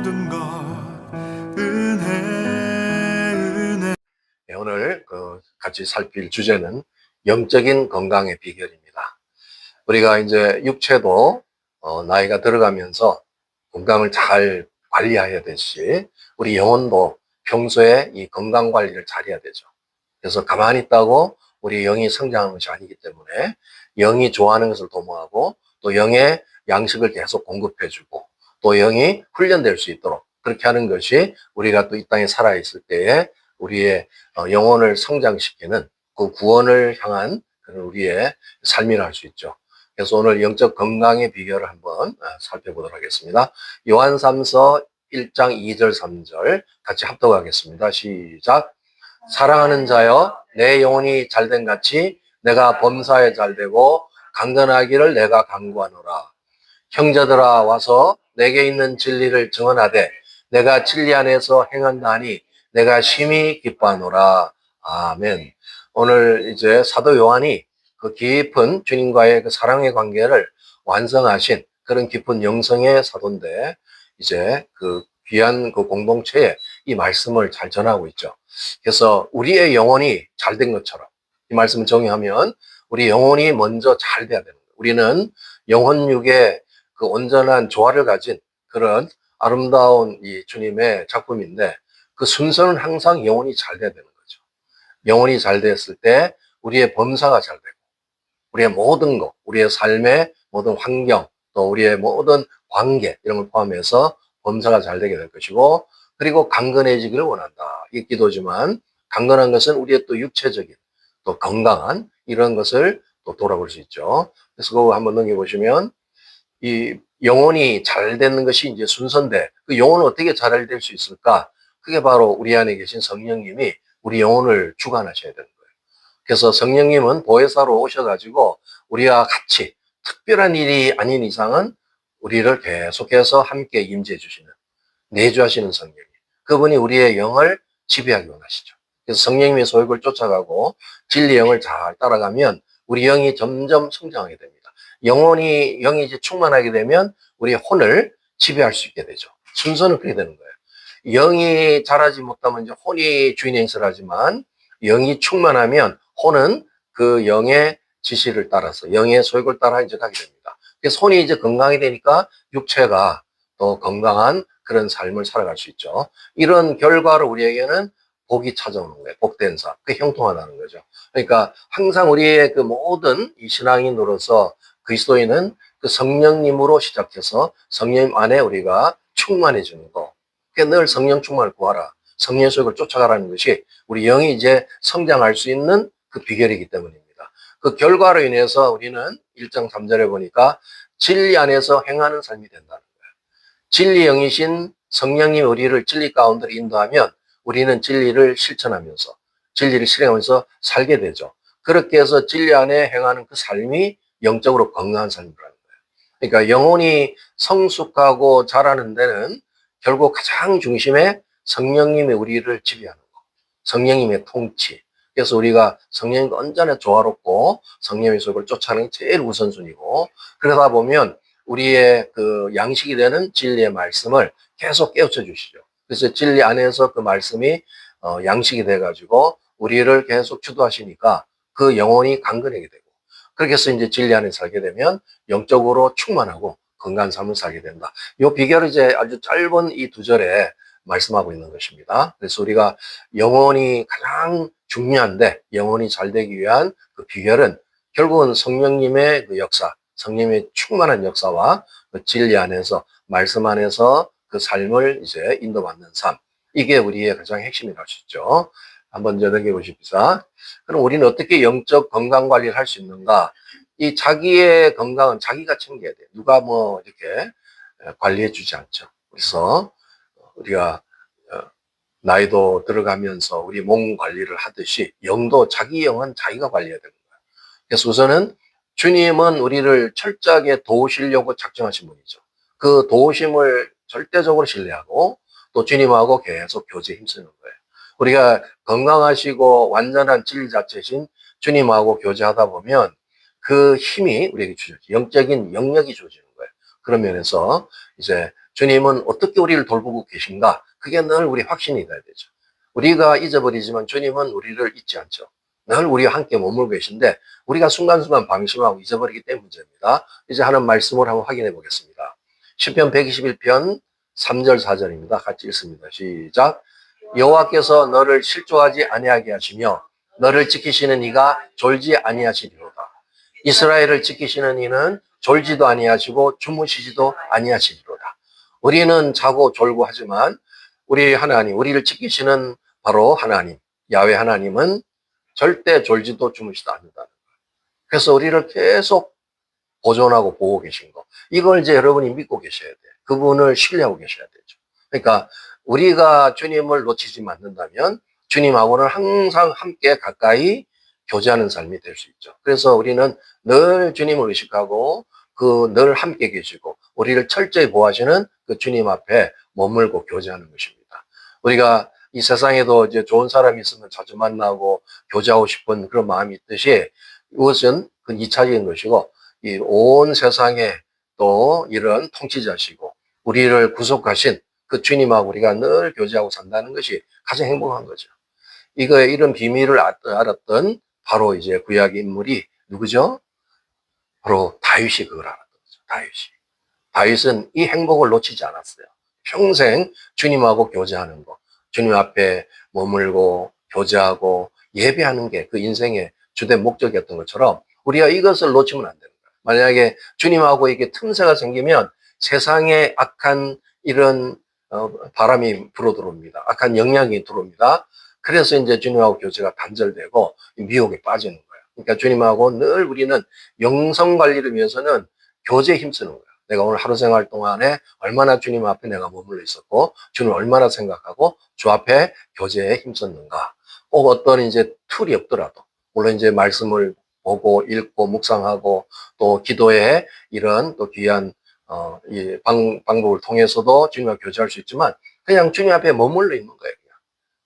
모든 것 은혜. 네, 오늘 같이 살필 주제는 영적인 건강의 비결입니다. 우리가 이제 육체도 나이가 들어가면서 건강을 잘 관리해야 되듯이 우리 영혼도 평소에 이 건강 관리를 잘해야 되죠. 그래서 가만히 있다고 우리 영이 성장하는 것이 아니기 때문에 영이 좋아하는 것을 도모하고 또 영의 양식을 계속 공급해주고 또 영이 훈련될 수 있도록 그렇게 하는 것이 우리가 또 이 땅에 살아있을 때에 우리의 영혼을 성장시키는 그 구원을 향한 그런 우리의 삶이라 할 수 있죠. 그래서 오늘 영적 건강의 비결을 한번 살펴보도록 하겠습니다. 요한3서 1장 2절 3절 같이 합독하겠습니다. 시작. 사랑하는 자여, 내 영혼이 잘된 같이 내가 범사에 잘되고 강건하기를 내가 간구하노라. 형제들아 와서 내게 있는 진리를 증언하되 내가 진리 안에서 행한다 하니 내가 심히 기뻐하노라. 아멘. 오늘 이제 사도 요한이 그 깊은 주님과의 그 사랑의 관계를 완성하신 그런 깊은 영성의 사도인데 이제 그 귀한 그 공동체에 이 말씀을 잘 전하고 있죠. 그래서 우리의 영혼이 잘된 것처럼 이 말씀을 정의하면 우리 영혼이 먼저 잘 돼야 되는 거예요. 우리는 영혼육의 그 온전한 조화를 가진 그런 아름다운 이 주님의 작품인데 그 순서는 항상 영혼이 잘 돼야 되는 거죠. 영혼이 잘 됐을 때 우리의 범사가 잘 되고 우리의 모든 것, 우리의 삶의 모든 환경, 또 우리의 모든 관계 이런 걸 포함해서 범사가 잘 되게 될 것이고 그리고 강건해지기를 원한다. 이 기도지만 강건한 것은 우리의 또 육체적인 또 건강한 이런 것을 또 돌아볼 수 있죠. 그래서 그거 한번 넘겨보시면 이 영혼이 잘 되는 것이 이제 순서인데 그 영혼은 어떻게 잘 될 수 있을까? 그게 바로 우리 안에 계신 성령님이 우리 영혼을 주관하셔야 되는 거예요. 그래서 성령님은 보혜사로 오셔가지고 우리와 같이 특별한 일이 아닌 이상은 우리를 계속해서 함께 임재해 주시는 내주하시는 성령님. 그분이 우리의 영을 지배하기 원하시죠. 그래서 성령님의 소욕을 쫓아가고 진리 영을 잘 따라가면 우리 영이 점점 성장하게 됩니다. 영이 이제 충만하게 되면 우리 혼을 지배할 수 있게 되죠. 순서는 그렇게 되는 거예요. 영이 자라지 못하면 이제 혼이 주인의 행세를 하지만 영이 충만하면 혼은 그 영의 지시를 따라서 영의 소욕을 따라 이제 가게 됩니다. 그래서 혼이 이제 건강이 되니까 육체가 또 건강한 그런 삶을 살아갈 수 있죠. 이런 결과로 우리에게는 복이 찾아오는 거예요. 복된 삶. 그게 형통하다는 거죠. 그러니까 항상 우리의 그 모든 이 신앙인으로서 그리스도인은 그 성령님으로 시작해서 성령 안에 우리가 충만해지는 거. 그러니까 늘 성령 충만을 구하라. 성령 속을 쫓아가라는 것이 우리 영이 이제 성장할 수 있는 그 비결이기 때문입니다. 그 결과로 인해서 우리는 1장 3절에 보니까 진리 안에서 행하는 삶이 된다는 거예요. 진리 영이신 성령님 우리를 진리 가운데로 인도하면 우리는 진리를 실천하면서 진리를 실행하면서 살게 되죠. 그렇게 해서 진리 안에 행하는 그 삶이 영적으로 건강한 삶이라는 거예요. 그러니까 영혼이 성숙하고 자라는 데는 결국 가장 중심에 성령님이 우리를 지배하는 거. 성령님의 통치. 그래서 우리가 성령님과 언제나 조화롭고 성령의 속을 쫓아가는 게 제일 우선순위고 그러다 보면 우리의 그 양식이 되는 진리의 말씀을 계속 깨우쳐 주시죠. 그래서 진리 안에서 그 말씀이 양식이 돼가지고 우리를 계속 주도하시니까 그 영혼이 강건하게 되고 그렇게 해서 이제 진리 안에 살게 되면 영적으로 충만하고 건강한 삶을 살게 된다. 이 비결을 이제 아주 짧은 이 2절에 말씀하고 있는 것입니다. 그래서 우리가 영혼이 가장 중요한데 영혼이 잘 되기 위한 그 비결은 결국은 성령님의 그 역사, 성령님의 충만한 역사와 그 진리 안에서 말씀 안에서 그 삶을 이제 인도받는 삶. 이게 우리의 가장 핵심이라고 할 수 있죠. 한번 이제 넘겨보십시다. 그럼 우리는 어떻게 영적 건강 관리를 할 수 있는가? 이 자기의 건강은 자기가 챙겨야 돼요. 누가 뭐 이렇게 관리해 주지 않죠. 그래서 우리가 나이도 들어가면서 우리 몸 관리를 하듯이 영도 자기 영은 자기가 관리해야 되는 거예요. 그래서 우선은 주님은 우리를 철저하게 도우시려고 작정하신 분이죠. 그 도우심을 절대적으로 신뢰하고 또 주님하고 계속 교제에 힘쓰는 거예요. 우리가 건강하시고 완전한 진리 자체신 주님하고 교제하다 보면 그 힘이 우리에게 주어져요. 영적인 영역이 주어지는 거예요. 그런 면에서 이제 주님은 어떻게 우리를 돌보고 계신가? 그게 늘 우리 확신이 돼야 되죠. 우리가 잊어버리지만 주님은 우리를 잊지 않죠. 늘 우리와 함께 머물고 계신데 우리가 순간순간 방심하고 잊어버리기 때문에 문제입니다. 이제 하는 말씀을 한번 확인해 보겠습니다. 시편 121편 3절 4절입니다. 같이 읽습니다. 시작. 여호와께서 너를 실족하지 아니하게 하시며 너를 지키시는 이가 졸지 아니하시리로다. 이스라엘을 지키시는 이는 졸지도 아니하시고 주무시지도 아니하시리로다. 우리는 자고 졸고 하지만 우리 하나님, 우리를 지키시는 바로 하나님, 야훼 하나님은 절대 졸지도 주무시지도 않는다는 거예요. 그래서 우리를 계속 보존하고 보고 계신 거. 이걸 이제 여러분이 믿고 계셔야 돼요. 그분을 신뢰하고 계셔야 되죠. 그러니까 우리가 주님을 놓치지 않는다면 주님하고는 항상 함께 가까이 교제하는 삶이 될 수 있죠. 그래서 우리는 늘 주님을 의식하고 그 늘 함께 계시고 우리를 철저히 보호하시는 그 주님 앞에 머물고 교제하는 것입니다. 우리가 이 세상에도 이제 좋은 사람이 있으면 자주 만나고 교제하고 싶은 그런 마음이 있듯이 이것은 그 2차적인 것이고 이 온 세상에 또 이런 통치자시고 우리를 구속하신 그 주님하고 우리가 늘 교제하고 산다는 것이 가장 행복한 거죠. 이런 비밀을 알았던 바로 이제 구약의 인물이 누구죠? 바로 다윗이 그걸 알았던 거죠. 다윗은 이 행복을 놓치지 않았어요. 평생 주님하고 교제하는 거, 주님 앞에 머물고 교제하고 예배하는 게 그 인생의 주된 목적이었던 것처럼 우리가 이것을 놓치면 안 되는 거예요. 만약에 주님하고 이게 틈새가 생기면 세상에 악한 이런 바람이 불어 들어옵니다. 악한 영향이 들어옵니다. 그래서 이제 주님하고 교제가 단절되고 미혹에 빠지는 거예요. 그러니까 주님하고 늘 우리는 영성 관리를 위해서는 교제에 힘쓰는 거예요. 내가 오늘 하루 생활 동안에 얼마나 주님 앞에 내가 머물러 있었고 주님을 얼마나 생각하고 주 앞에 교제에 힘썼는가. 꼭 어떤 이제 툴이 없더라도 물론 이제 말씀을 보고 읽고 묵상하고 또 기도에 이런 또 귀한 이 방법을 통해서도 주님과 교제할 수 있지만 그냥 주님 앞에 머물러 있는 거예요. 그냥.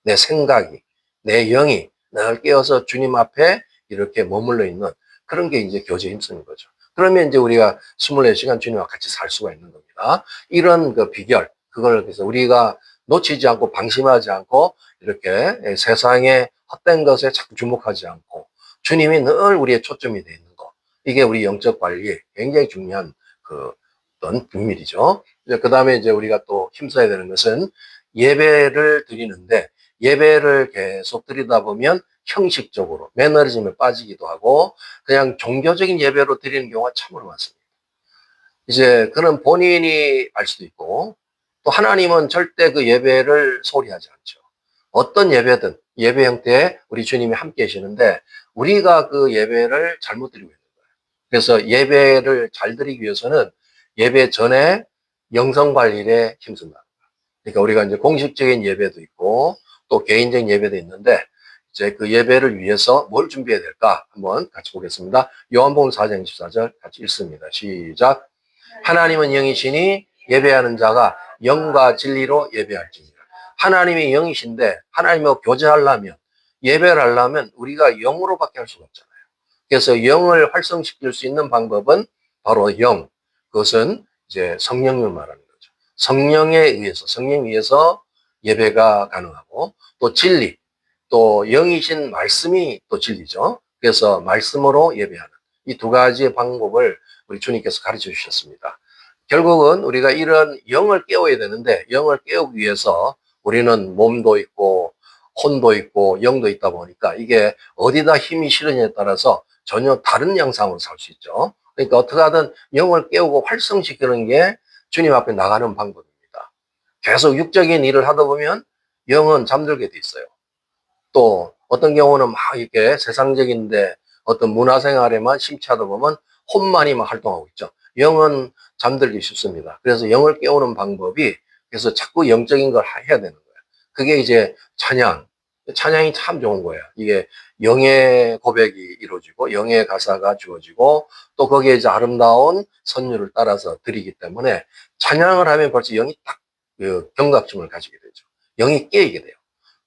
내 생각이, 내 영이 늘 깨어서 주님 앞에 이렇게 머물러 있는 그런 게 이제 교제에 힘쓰는 거죠. 그러면 이제 우리가 24시간 주님과 같이 살 수가 있는 겁니다. 이런 그 비결, 그걸 그래서 우리가 놓치지 않고 방심하지 않고 이렇게 세상의 헛된 것에 자꾸 주목하지 않고 주님이 늘 우리의 초점이 되어 있는 거. 이게 우리 영적 관리에 굉장히 중요한 그 어떤 비밀이죠. 그 다음에 이제 우리가 또 힘써야 되는 것은 예배를 드리는데 예배를 계속 드리다 보면 형식적으로 매너리즘에 빠지기도 하고 그냥 종교적인 예배로 드리는 경우가 참으로 많습니다. 이제 그는 본인이 알 수도 있고 또 하나님은 절대 그 예배를 소홀히 하지 않죠. 어떤 예배든 예배 형태에 우리 주님이 함께 계시는데 우리가 그 예배를 잘못 드리고 있는 거예요. 그래서 예배를 잘 드리기 위해서는 예배 전에 영성 관리에 힘쓴다. 그러니까 우리가 이제 공식적인 예배도 있고 또 개인적인 예배도 있는데 이제 그 예배를 위해서 뭘 준비해야 될까 한번 같이 보겠습니다. 요한복음 4장 24절 같이 읽습니다. 시작. 하나님은 영이시니 예배하는 자가 영과 진리로 예배할지니라. 하나님이 영이신데 하나님과 교제하려면 예배를 하려면 우리가 영으로밖에 할 수가 없잖아요. 그래서 영을 활성시킬 수 있는 방법은 바로 영. 그것은 이제 성령을 말하는 거죠. 성령에 의해서 예배가 가능하고 또 진리, 또 영이신 말씀이 또 진리죠. 그래서 말씀으로 예배하는 이 두 가지의 방법을 우리 주님께서 가르쳐 주셨습니다. 결국은 우리가 이런 영을 깨워야 되는데 영을 깨우기 위해서 우리는 몸도 있고 혼도 있고 영도 있다 보니까 이게 어디다 힘이 실느냐에 따라서 전혀 다른 양상으로 살 수 있죠. 그러니까 어떻게 하든 영을 깨우고 활성시키는 게 주님 앞에 나가는 방법입니다. 계속 육적인 일을 하다 보면 영은 잠들게 돼 있어요. 또 어떤 경우는 막 이렇게 세상적인데 어떤 문화생활에만 심취하다 보면 혼만이 막 활동하고 있죠. 영은 잠들기 쉽습니다. 그래서 영을 깨우는 방법이 그래서 자꾸 영적인 걸 해야 되는 거예요. 그게 이제 찬양. 찬양이 참 좋은 거예요. 이게 영의 고백이 이루어지고 영의 가사가 주어지고 또 거기에 이제 아름다운 선율을 따라서 드리기 때문에 찬양을 하면 벌써 영이 딱 그 경각심을 가지게 되죠. 영이 깨이게 돼요.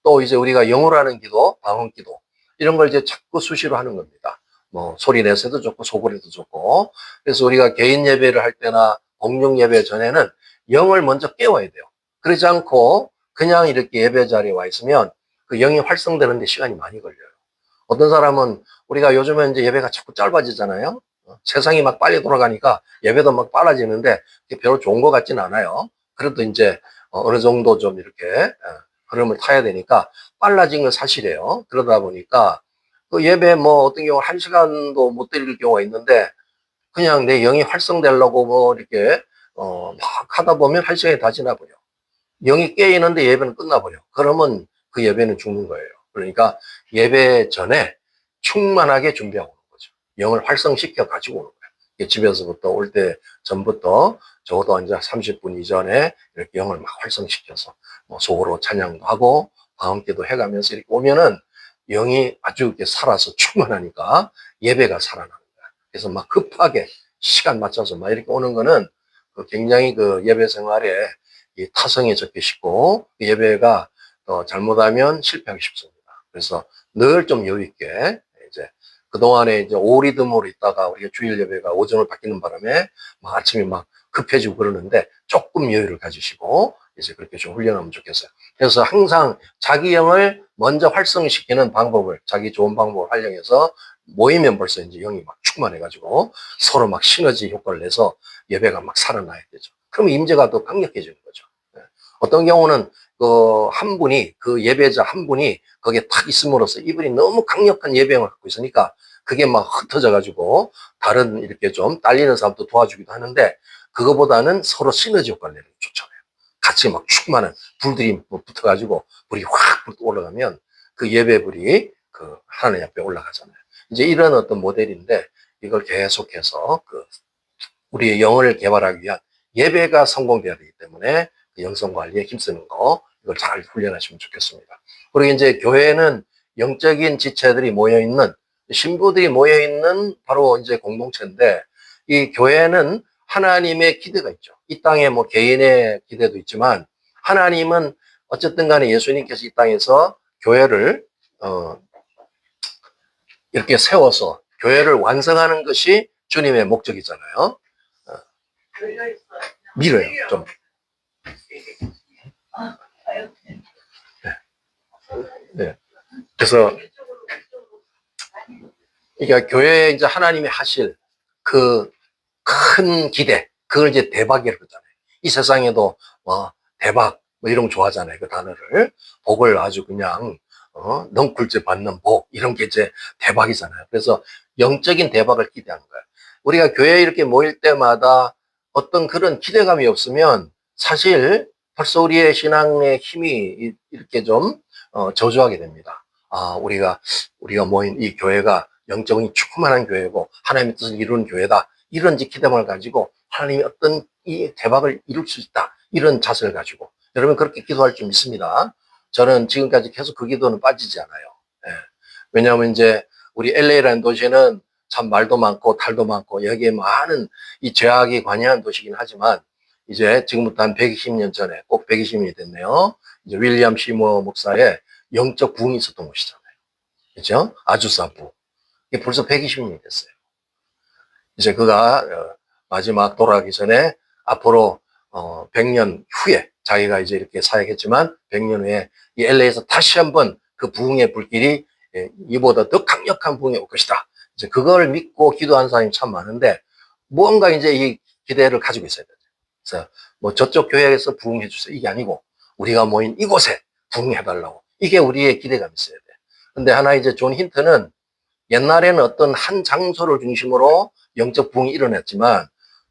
또 이제 우리가 영어로 하는 기도, 방언 기도 이런 걸 이제 자꾸 수시로 하는 겁니다. 뭐 소리 내서도 좋고 소리도 좋고 그래서 우리가 개인 예배를 할 때나 공중 예배 전에는 영을 먼저 깨워야 돼요. 그러지 않고 그냥 이렇게 예배 자리에 와 있으면 그 영이 활성되는데 시간이 많이 걸려요. 어떤 사람은 우리가 요즘에 이제 예배가 자꾸 짧아지잖아요. 세상이 막 빨리 돌아가니까 예배도 막 빨라지는데 별로 좋은 것 같지는 않아요. 그래도 이제 어느 정도 좀 이렇게 흐름을 타야 되니까 빨라진 건 사실이에요. 그러다 보니까 그 예배 뭐 어떤 경우 1시간도 못 드릴 경우가 있는데 그냥 내 영이 활성되려고 뭐 이렇게 막 하다 보면 1시간이 다 지나버려. 영이 깨 있는데 예배는 끝나버려. 그러면 그 예배는 죽는 거예요. 그러니까 예배 전에 충만하게 준비하고 오는 거죠. 영을 활성시켜 가지고 오는 거예요. 집에서부터 올 때 전부터 적어도 이제 30분 이전에 이렇게 영을 막 활성시켜서 뭐 속으로 찬양도 하고 방언기도 해가면서 이렇게 오면은 영이 아주 이렇게 살아서 충만하니까 예배가 살아나는 거야. 그래서 막 급하게 시간 맞춰서 막 이렇게 오는 거는 굉장히 그 예배 생활에 이 타성에 적기 쉽고 예배가 잘못하면 실패하기 쉽습니다. 그래서 늘 좀 여유 있게 이제 그동안에 이제 오리듬으로 있다가 우리가 주일 예배가 오전으로 바뀌는 바람에 막 아침에 막 급해지고 그러는데 조금 여유를 가지시고 이제 그렇게 좀 훈련하면 좋겠어요. 그래서 항상 자기 영을 먼저 활성시키는 방법을 자기 좋은 방법을 활용해서 모이면 벌써 이제 영이 막 충만해가지고 서로 막 시너지 효과를 내서 예배가 막 살아나야 되죠. 그럼 임재가 더 강력해지는 거죠. 어떤 경우는 한 분이 그 예배자 한 분이 거기에 탁 있음으로써 이분이 너무 강력한 예배형을 갖고 있으니까 그게 막 흩어져 가지고 다른 이렇게 좀 딸리는 사람도 도와주기도 하는데 그거보다는 서로 시너지 효과를 내는 게 좋잖아요. 같이 막 충만한 불들이 붙어 가지고 불이 확 올라가면 그 예배불이 그 하나님 앞에 올라가잖아요. 이제 이런 어떤 모델인데 이걸 계속해서 우리의 영혼을 개발하기 위한 예배가 성공돼야 되기 때문에 영성 관리에 힘쓰는 거 이걸 잘 훈련하시면 좋겠습니다. 그리고 이제 교회는 영적인 지체들이 모여 있는 신부들이 모여 있는 바로 이제 공동체인데 이 교회는 하나님의 기대가 있죠. 이 땅에 뭐 개인의 기대도 있지만 하나님은 어쨌든 간에 예수님께서 이 땅에서 교회를 이렇게 세워서 교회를 완성하는 것이 주님의 목적이잖아요. 밀어요, 좀. 네. 그래서, 그러니까 교회에 이제 하나님이 하실 그 큰 기대, 그걸 이제 대박이라고 그러잖아요. 이 세상에도 대박, 뭐 이런 거 좋아하잖아요. 그 단어를. 복을 아주 그냥, 넝쿨째 받는 복, 이런 게 이제 대박이잖아요. 그래서 영적인 대박을 기대하는 거예요. 우리가 교회에 이렇게 모일 때마다 어떤 그런 기대감이 없으면 사실 벌써 우리의 신앙의 힘이 이렇게 좀 저조하게 됩니다. 우리가 모인 이 교회가 영적인 충만한 교회고 하나님의 뜻을 이루는 교회다. 이런 기대감을 가지고 하나님이 어떤 이 대박을 이룰 수 있다. 이런 자세를 가지고 여러분 그렇게 기도할 줄 믿습니다. 저는 지금까지 계속 그 기도는 빠지지 않아요. 예. 왜냐하면 이제 우리 LA라는 도시는 참 말도 많고 탈도 많고 여기에 많은 이 죄악이 관여한 도시긴 하지만 이제 지금부터 한 120년 전에 꼭 120년이 됐네요. 이제 윌리엄 시모 목사의 영적 부흥이 있었던 곳이잖아요. 그렇죠? 아주사부. 이게 벌써 120년이 됐어요. 이제 그가 마지막 돌아가기 전에 앞으로 100년 후에 자기가 이제 이렇게 사역했지만 100년 후에 이 LA에서 다시 한번 그 부흥의 불길이 이보다 더 강력한 부흥이 올 것이다. 이제 그걸 믿고 기도하는 사람이 참 많은데 무언가 이제 이 기대를 가지고 있어야 돼요. 그래서 뭐 저쪽 교회에서 부흥해 주세요. 이게 아니고 우리가 모인 이곳에 부흥해 달라고. 이게 우리의 기대감이 있어야 돼. 근데 하나 이제 좋은 힌트는 옛날에는 어떤 한 장소를 중심으로 영적 부흥이 일어났지만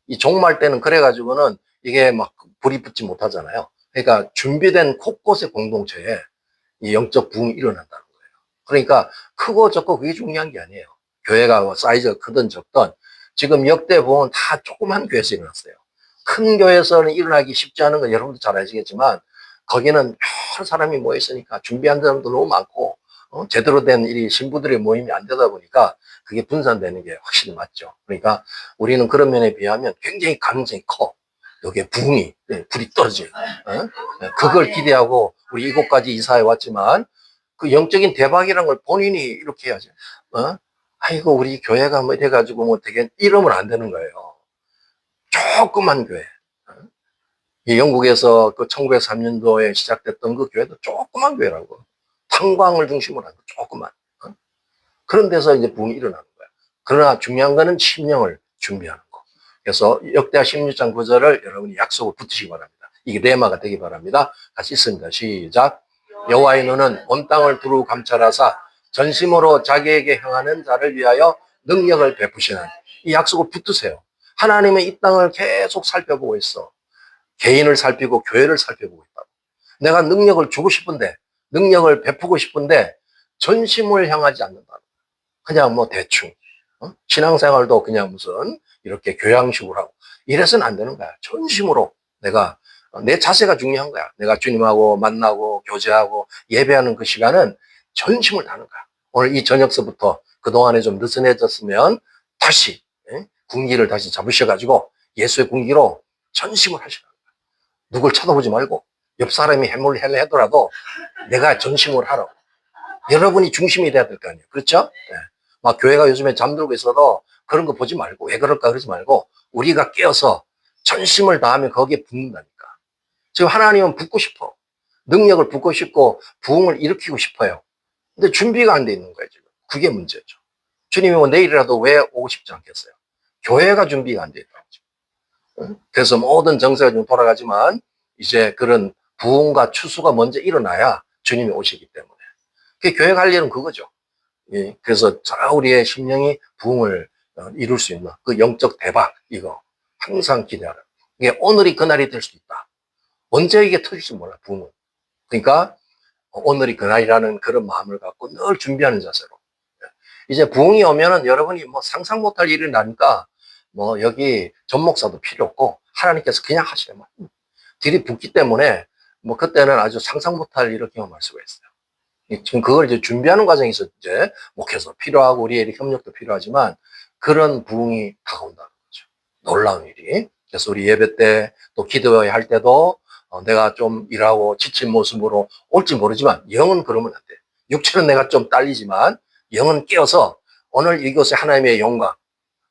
이 종말 때는 그래가지고는 이게 막 불이 붙지 못하잖아요. 그러니까 준비된 곳곳의 공동체에 이 영적 부흥이 일어난다는 거예요. 그러니까 크고 적고 그게 중요한 게 아니에요. 교회가 사이즈가 크든 적든 지금 역대 부흥은 다 조그만 교회에서 일어났어요. 큰 교회에서는 일어나기 쉽지 않은 건 여러분도 잘 아시겠지만 거기는 여러 사람이 모여 있으니까 준비한 사람도 너무 많고 제대로 된 이 신부들의 모임이 안 되다 보니까 그게 분산되는 게 확실히 맞죠. 그러니까 우리는 그런 면에 비하면 굉장히 가능성이 커. 여기에 부흥이, 불이 떨어져요. 그걸 기대하고 우리 이곳까지 이사해 왔지만 그 영적인 대박이라는 걸 본인이 이렇게 해야죠. 아이고, 우리 교회가 뭐 이래가지고 뭐 되게 이러면 안 되는 거예요. 조그만 교회. 이 영국에서 그 1903년도에 시작됐던 그 교회도 조그만 교회라고. 탄광을 중심으로 한 거, 조그만. 그런 데서 이제 부흥이 일어나는 거야. 그러나 중요한 거는 심령을 준비하는 거. 그래서 역대하 16장 9절을 여러분이 약속을 붙으시기 바랍니다. 이게 레마가 되기 바랍니다. 같이 읽습니다. 시작. 여호와의 눈은 온 땅을 두루 감찰하사 전심으로 자기에게 향하는 자를 위하여 능력을 베푸시는, 이 약속을 붙드세요. 하나님은 이 땅을 계속 살펴보고 있어. 개인을 살피고 교회를 살펴보고 있다고. 내가 능력을 주고 싶은데, 능력을 베푸고 싶은데 전심을 향하지 않는다. 그냥 뭐 대충 신앙생활도 그냥 무슨 이렇게 교양식으로 하고 이래서는 안 되는 거야. 전심으로 내가, 내 자세가 중요한 거야. 내가 주님하고 만나고 교제하고 예배하는 그 시간은 전심을 다하는 거야. 오늘 이 저녁서부터 그동안에 좀 느슨해졌으면 다시 군기를 다시 잡으셔가지고 예수의 군기로 전심을 하시라는 거야. 누굴 쳐다보지 말고 옆 사람이 해물을 하더라도 내가 전심을 하라고. 여러분이 중심이 돼야 될 거 아니에요. 그렇죠? 네. 막 교회가 요즘에 잠들고 있어도 그런 거 보지 말고, 왜 그럴까 그러지 말고 우리가 깨어서 전심을 다하면 거기에 붙는다니까. 지금 하나님은 붙고 싶어. 능력을 붙고 싶고 부흥을 일으키고 싶어요. 근데 준비가 안 돼 있는 거예요, 지금. 그게 문제죠. 주님이 뭐 내일이라도 왜 오고 싶지 않겠어요? 교회가 준비가 안 돼 있다고. 그래서 모든 정세가 좀 돌아가지만 이제 그런 부흥과 추수가 먼저 일어나야 주님이 오시기 때문에. 그 교회 갈 일은 그거죠. 예, 그래서 우리의 심령이 부흥을 이룰 수 있는 그 영적 대박, 이거 항상 기대하라. 이게 오늘이 그날이 될 수 있다. 언제 이게 터질지 몰라, 부흥은. 그러니까 오늘이 그날이라는 그런 마음을 갖고 늘 준비하는 자세로. 이제 부흥이 오면은 여러분이 뭐 상상 못할 일이 나니까 뭐 여기 전 목사도 필요 없고 하나님께서 그냥 하시면 들이붓기 때문에 뭐 그때는 아주 상상 못할 일을 경험할 수가 있어요. 지금 그걸 이제 준비하는 과정에서 이제 목회도 필요하고 우리의 협력도 필요하지만 그런 부흥이 다가온다는 거죠. 놀라운 일이. 그래서 우리 예배 때 또 기도할 때도 내가 좀 일하고 지친 모습으로 올지 모르지만 영은 그러면 안 돼. 육체는 내가 좀 딸리지만 영은 깨어서 오늘 이곳에 하나님의 영광,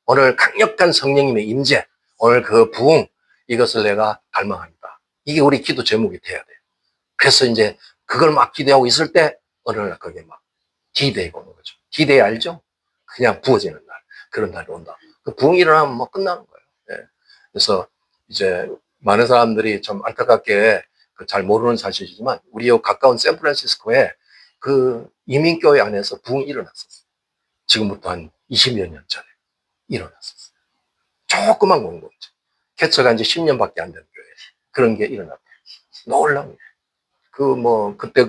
오늘 강력한 성령님의 임재, 오늘 그 부흥, 이것을 내가 갈망합니다. 이게 우리 기도 제목이 돼야 돼. 그래서 이제 그걸 막 기대하고 있을 때 어느 날 그게 막 D-Day가 오는 거죠. D-Day 알죠? 그냥 부어지는 날. 그런 날이 온다. 그 부흥이 일어나면 뭐 끝나는 거예요. 예. 그래서 이제 많은 사람들이 좀 안타깝게 잘 모르는 사실이지만 우리 가까운 샌프란시스코에 그 이민교회 안에서 부흥이 일어났었어요. 지금부터 한 20여 년 전에 일어났었어요. 조그만 공동체. 개척한 지 10년밖에 안 된 교회. 그런 게 일어났다. 놀라운 그때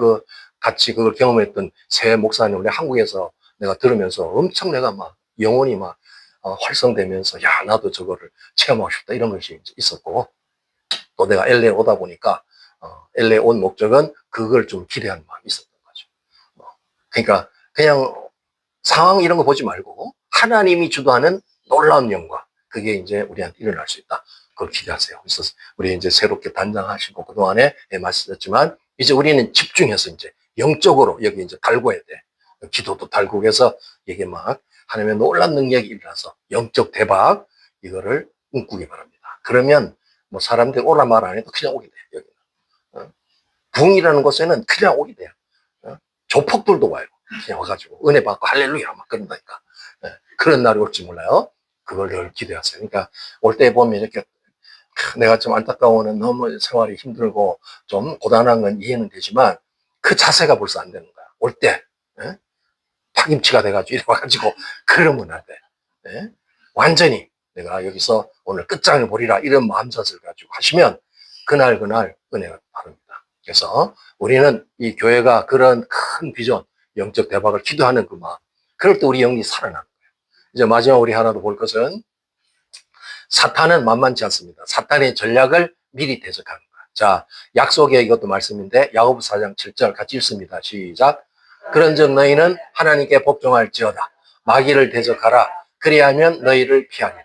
같이 그걸 경험했던 새 목사님, 원래 한국에서 내가 들으면서 엄청 내가 막 영혼이 막 활성되면서 야, 나도 저거를 체험하고 싶다 이런 것이 있었고, 또 내가 LA 오다 보니까 LA 온 목적은 그걸 좀 기대하는 마음이 있었던 거죠. 그러니까 그냥 상황 이런 거 보지 말고 하나님이 주도하는 놀라운 영광, 그게 이제 우리한테 일어날 수 있다. 그걸 기대하세요. 그래서 우리 이제 새롭게 단장하시고 그동안에 말씀드렸지만 이제 우리는 집중해서 이제 영적으로 여기 이제 달궈야 돼. 기도도 달구고 해서 이게 막 하나님의 놀라운 능력이 일어나서 영적 대박, 이거를 꿈꾸기 바랍니다. 그러면 뭐 사람들이 오라 말 안 해도 그냥 오게 돼. 여기는. 부흥이라는 곳에는 그냥 오게 돼요. 조폭들도 와요. 그냥 와가지고 은혜 받고 할렐루야 막 그런다니까. 그런 날이 올지 몰라요. 그걸 늘 기대하세요. 그러니까 올 때 보면 이렇게 내가 좀 안타까워는 너무 생활이 힘들고 좀 고단한 건 이해는 되지만 그 자세가 벌써 안 되는 거야. 올 때 파김치가 돼가지고 이래 와가지고 그러면 안 돼. 완전히 내가 여기서 오늘 끝장을 보리라 이런 마음자세를 가지고 하시면 그날 은혜가 바릅니다. 그래서 우리는 이 교회가 그런 큰 비전, 영적 대박을 기도하는 그 마음, 그럴 때 우리 영이 살아나는 거예요. 이제 마지막 우리 하나 더 볼 것은 사탄은 만만치 않습니다. 사탄의 전략을 미리 대적하는 거야. 자, 약속의 이것도 말씀인데 야고보서 4장 7절 같이 읽습니다. 시작. 그런즉 너희는 하나님께 복종할지어다. 마귀를 대적하라. 그리하면 너희를 피하리라.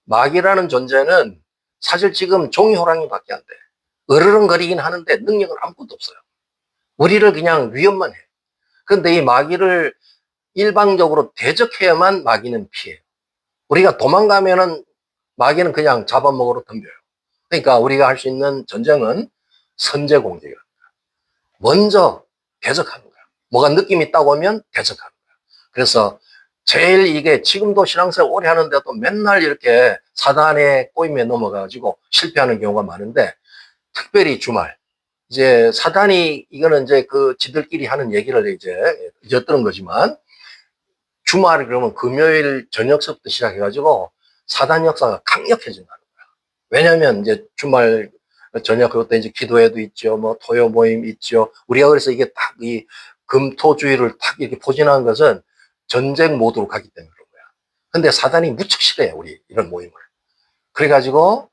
마귀라는 존재는 사실 지금 종이 호랑이밖에 안 돼. 으르렁거리긴 하는데 능력은 아무것도 없어요. 우리를 그냥 위협만 해. 그런데 이 마귀를 일방적으로 대적해야만 마귀는 피해요. 우리가 도망가면은 마귀는 그냥 잡아먹으러 덤벼요. 그러니까 우리가 할 수 있는 전쟁은 선제 공격이야. 먼저 대적하는 거야. 뭐가 느낌이 있다고 하면 대적하는 거야. 그래서 제일 이게 지금도 신앙생활 오래 하는데도 맨날 이렇게 사단의 꼬임에 넘어가가지고 실패하는 경우가 많은데, 특별히 주말. 이제 사단이 이거는 이제 그 지들끼리 하는 얘기를 이제 엿드는 거지만, 주말 그러면 금요일 저녁서부터 시작해가지고 사단 역사가 강력해진다는 거야. 왜냐면 이제 주말 저녁 그것도 이제 기도회도 있죠. 뭐 토요 모임 있죠. 우리가 그래서 이게 딱 이 금토주의를 딱 이렇게 포진한 것은 전쟁 모드로 가기 때문에 그런 거야. 근데 사단이 무척 싫어해, 우리 이런 모임을. 그래가지고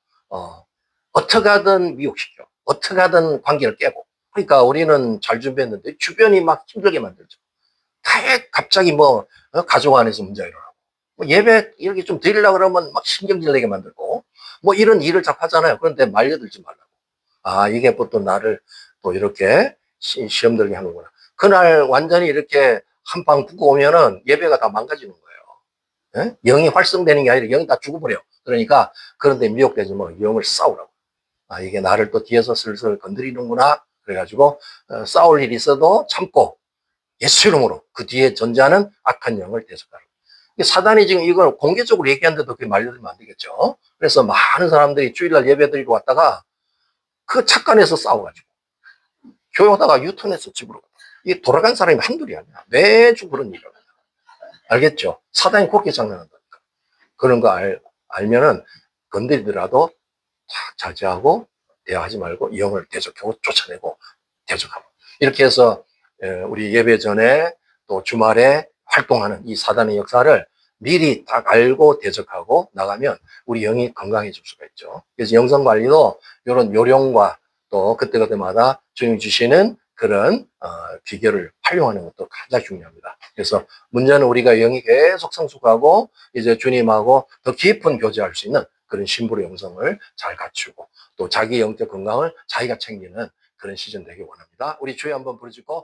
어떻게 하든 미혹시켜. 어떻게 하든 관계를 깨고. 그러니까 우리는 잘 준비했는데 주변이 막 힘들게 만들죠. 갑자기 뭐 가족 안에서 문제가 일어나고, 뭐 예배 이렇게 좀 드리려고 그러면 막 신경질 내게 만들고, 뭐 이런 일을 자꾸 하잖아요. 그런데 말려들지 말라고. 아, 이게 뭐 또 나를 또 이렇게 시험 들게 하는구나. 그날 완전히 이렇게 한 방 붙고 오면은 예배가 다 망가지는 거예요. 예? 영이 활성되는 게 아니라 영이 다 죽어버려. 그러니까 그런데 미혹되지 뭐 영을 싸우라고. 아, 이게 나를 또 뒤에서 슬슬 건드리는구나. 그래가지고 싸울 일이 있어도 참고 예수 이름으로 그 뒤에 존재하는 악한 영을 대적하라. 사단이 지금 이걸 공개적으로 얘기하는데도 그게 말려들면 안 되겠죠. 그래서 많은 사람들이 주일날 예배 드리고 왔다가 그 착간에서 싸워가지고 교회 오다가 유턴해서 집으로 가. 이게 돌아간 사람이 한둘이 아니야. 매주 그런 일이 일어나. 알겠죠? 사단이 그렇게 장난한다니까. 그런 거 알면은 건드리더라도 자제하고 대화하지 말고 영을 대적하고 쫓아내고 대적하고. 이렇게 해서 우리 예배 전에 또 주말에 활동하는 이 사단의 역사를 미리 딱 알고 대적하고 나가면 우리 영이 건강해질 수가 있죠. 그래서 영성 관리도 이런 요령과 또 그때그때마다 주님이 주시는 그런 비결을 활용하는 것도 가장 중요합니다. 그래서 문제는 우리가 영이 계속 성숙하고 이제 주님하고 더 깊은 교제할 수 있는 그런 신부의 영성을 잘 갖추고 또 자기 영적 건강을 자기가 챙기는 그런 시즌 되길 원합니다. 우리 주여 한번 부르짖고